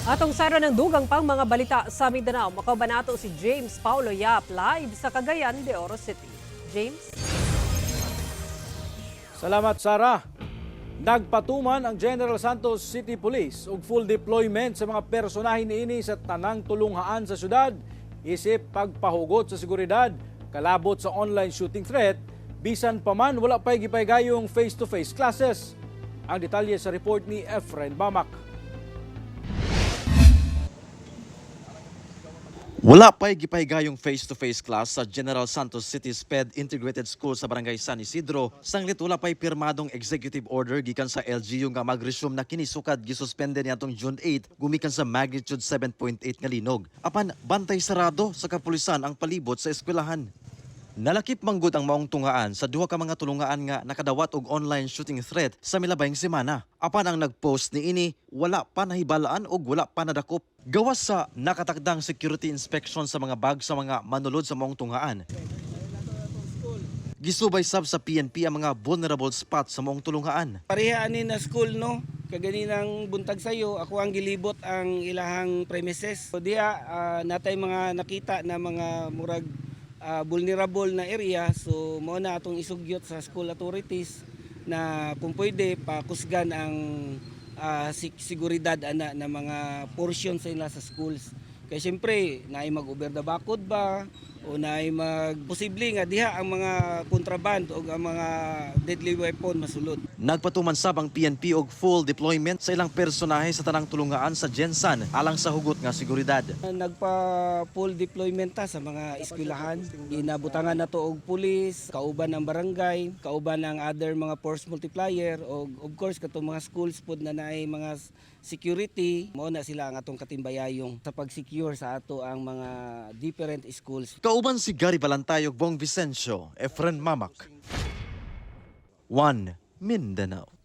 Atong sara ng dugang pang mga balita sa Mindanao, makabanato si James Paulo Yap live sa Cagayan de Oro City. James? Salamat, Sarah. Nagpatuman ang General Santos City Police og full deployment sa mga personahe niini sa tanang tulunghaan sa syudad isip pagpahugot sa seguridad, kalabot sa online shooting threat, bisan pa man wala pay gipaygayong face-to-face classes. Ang detalye sa report ni Efren Bamak. Wala pa'y gipaygayong face-to-face class sa General Santos City SPED Integrated School sa Barangay San Isidro. Sanglit wala pa'y pirmadong executive order gikan sa LGU nga mag-resume na kinisukad gisuspende niadtong June 8 gumikan sa magnitude 7.8 nga linog. Apan bantay sarado sa kapulisan ang palibot sa eskwelahan. Nalakip manggod ang maong tungaan sa duha ka mga tulungaan nga nakadawat og online shooting threat sa milabayng semana. Apan ang nagpost ni ini wala pa nahibalaan og wala pa nadakop. Gawas sa nakatakdang security inspection sa mga bag sa mga manulod sa maong tungaan. Gisubay sab sa PNP ang mga vulnerable spot sa maong tulungaan. Pareha ani na school no, kaganinang buntag sayo ako ang gilibot ang ilahang premises. So diha natay mga nakita na mga murag vulnerable na area, so mao na atong isugyot sa school authorities na kung pwede pakusgan ang seguridad ana na mga portion sa ila sa schools. Kaya siyempre, naay mag-over the bakod ba o naay magposible nga diha ang mga kontraband o ang mga deadly weapon masulod. Nagpatuman sab ang PNP og full deployment sa ilang personahe sa tanang tulungaan sa Gensan alang sa hugot nga seguridad. Nagpa full deployment ta sa mga eskwelahan. Inabutangan na to og pulis, kauban ng barangay, kauban ng other mga force multiplier o of course katong mga schools pod na naay mga security. Mao na sila ang atong katimbayayong sa pag-secure sa ato ang mga different schools. Kauban si Gary Balantayog, Bong Vicencio, Efren Mamak. 1 Mindanao.